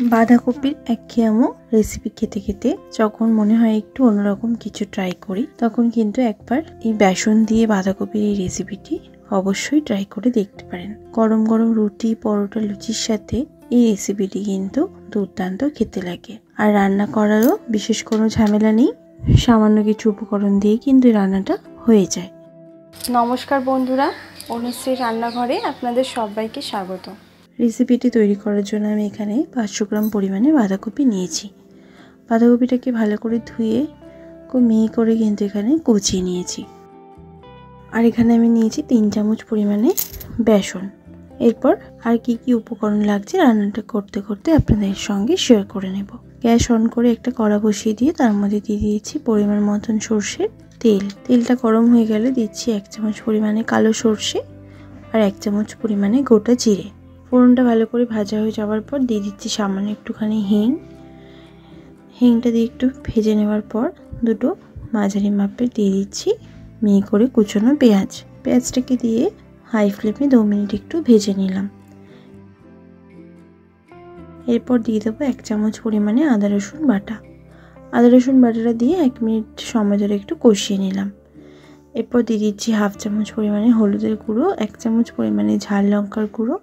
বাঁধাকপির একঘেয়েমো রেসিপি খেতে খেতে যখন মনে হয় একটু অন্যরকম কিছু ট্রাই করি, তখন কিন্তু একবার এই বেসন দিয়ে বাঁধাকপির এই রেসিপিটি অবশ্যই ট্রাই করে দেখতে পারেন। গরম গরম রুটি, পরোটা, লুচির সাথে এই রেসিপিটি কিন্তু দুর্দান্ত খেতে লাগে। আর রান্না করারও বিশেষ কোনো ঝামেলা নেই, সামান্য কিছু উপকরণ দিয়ে কিন্তু রান্নাটা হয়ে যায়। নমস্কার বন্ধুরা, অনুশ্রী রান্নাঘরে আপনাদের সবাইকে স্বাগত। রেসিপিটি তৈরি করার জন্য আমি এখানে 500 গ্রাম পরিমাণে বাঁধাকপি নিয়েছি। বাঁধাকপিটাকে ভালো করে ধুয়ে খুব মিহি করে কিন্তু এখানে কুচিয়ে নিয়েছি। আর এখানে আমি নিয়েছি 3 চামচ পরিমাণে বেসন। এরপর আর কি কি উপকরণ লাগছে রান্নাটা করতে করতে আপনাদের সঙ্গে শেয়ার করে নেব। গ্যাস অন করে একটা কড়া বসিয়ে দিয়ে তার মধ্যে দিয়ে দিয়েছি পরিমাণ মতন সর্ষের তেল। তেলটা গরম হয়ে গেলে দিচ্ছি 1 চামচ পরিমাণে কালো সর্ষে আর 1 চামচ পরিমাণে গোটা জিরে। ফোড়নটা ভালো করে ভাজা হয়ে যাওয়ার পর দিয়ে দিচ্ছি সামান্য একটুখানি হিং। হিংটা দিয়ে একটু ভেজে নেওয়ার পর দুটো মাঝারি মাপের দিয়ে দিচ্ছি মিহি করে কুচনো পেঁয়াজ। পেঁয়াজটাকে দিয়ে হাই ফ্লেমে 2 মিনিট একটু ভেজে নিলাম। এরপর দিয়ে দেবো 1 চামচ পরিমাণে আদা রসুন বাটা। আদা রসুন বাটাটা দিয়ে 1 মিনিট সময় ধরে একটু কষিয়ে নিলাম। এরপর দিয়ে দিচ্ছি 1/2 চামচ পরিমাণে হলুদের গুঁড়ো, 1 চামচ পরিমাণে ঝাল লঙ্কার গুঁড়ো,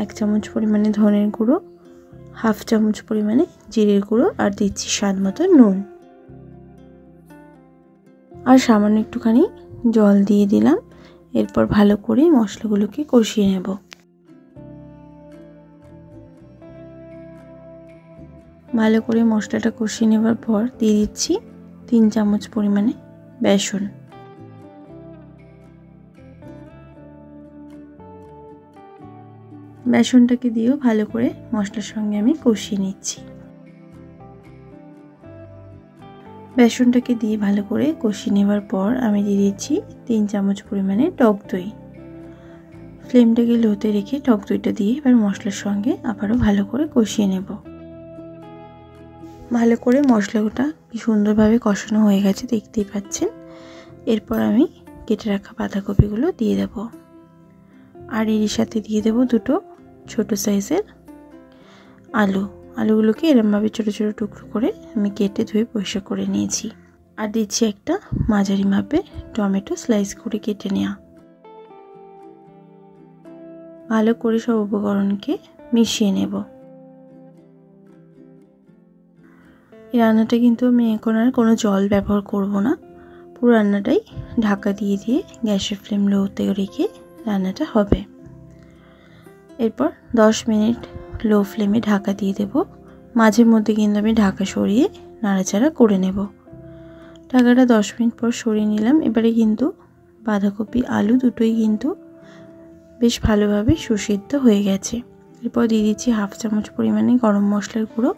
1 চামচ পরিমাণে ধনের গুঁড়ো, 1/2 চামচ পরিমাণে জিরের গুঁড়ো আর দিচ্ছি স্বাদ মতো নুন। আর সামান্য একটুখানি জল দিয়ে দিলাম। এরপর ভালো করে মশলাগুলোকে কষিয়ে নেব। ভালো করে মশলাটা কষিয়ে নেবার পর দিয়ে দিচ্ছি 3 চামচ পরিমাণে বেসন। বেসনটাকে দিয়েও ভালো করে মশলার সঙ্গে আমি কষিয়ে নিচ্ছি। বেসনটাকে দিয়ে ভালো করে কষিয়ে নেবার পর আমি দিয়ে দিচ্ছি 3 চামচ পরিমাণে টক দই। ফ্লেমটাকে লোতে রেখে টক দইটা দিয়ে এবার মশলার সঙ্গে আবারও ভালো করে কষিয়ে নেব। ভালো করে মশলাটা কি সুন্দরভাবে কষানো হয়ে গেছে দেখতেই পাচ্ছেন। এরপর আমি কেটে রাখা বাঁধাকপিগুলো দিয়ে দেব। আর এর সাথে দিয়ে দেব দুটো ছোট সাইজের আলু। আলুগুলোকে এরমভাবে ছোট ছোট টুকরো করে আমি কেটে ধুয়ে পরিষ্কার করে নিয়েছি। আর দিচ্ছি একটা মাঝারি মাপের টমেটো স্লাইস করে কেটে নেওয়া। ভালো করে সব উপকরণকে মিশিয়ে নেব। এই রান্নাটা কিন্তু আমি এখন আর কোনো জল ব্যবহার করব না। পুরো রান্নাটাই ঢাকা দিয়ে দিয়ে গ্যাসের ফ্লেম লোতে রেখে রান্নাটা হবে। এরপর 10 মিনিট লো ফ্লেমে ঢাকা দিয়ে দেব। মাঝে মধ্যে কিন্তু আমি ঢাকা সরিয়ে নাড়াচাড়া করে নেব। ঢাকাটা 10 মিনিট পর সরিয়ে নিলাম। এবারে কিন্তু বাঁধাকপি আলু দুটোই কিন্তু বেশ ভালোভাবে সুসিদ্ধ হয়ে গেছে। এরপর দিয়ে দিচ্ছি 1/2 চামচ পরিমাণে গরম মশলার গুঁড়ো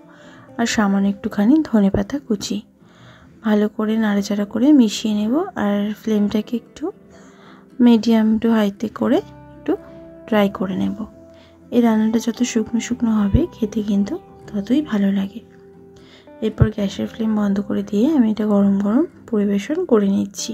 আর সামান্য একটুখানি ধনেপাতা কুচি। ভালো করে নাড়াচাড়া করে মিশিয়ে নেব। আর ফ্লেমটাকে একটু মিডিয়াম টু হাইতে করে একটু ড্রাই করে নেব। এই রান্নাটা যত শুকনো শুকনো হবে খেতে কিন্তু ততই ভালো লাগে। এরপর গ্যাসের ফ্লেম বন্ধ করে দিয়ে আমি এটা গরম গরম পরিবেশন করে নিচ্ছি।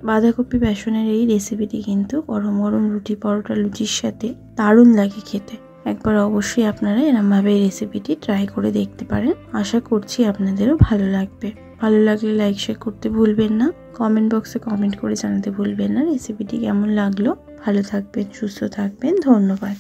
বাঁধাকপি বেসনের এই রেসিপিটি কিন্তু গরম গরম রুটি, পরোটা, লুচির সাথে দারুণ লাগে খেতে। একবার অবশ্যই আপনারা এরমভাবে এই রেসিপিটি ট্রাই করে দেখতে পারেন। আশা করছি আপনাদেরও ভালো লাগবে। ভালো লাগলে লাইক শেয়ার করতে ভুলবেন না। কমেন্ট বক্সে কমেন্ট করে জানাতে ভুলবেন না রেসিপিটি কেমন লাগলো। ভালো থাকবেন, সুস্থ থাকবেন। ধন্যবাদ।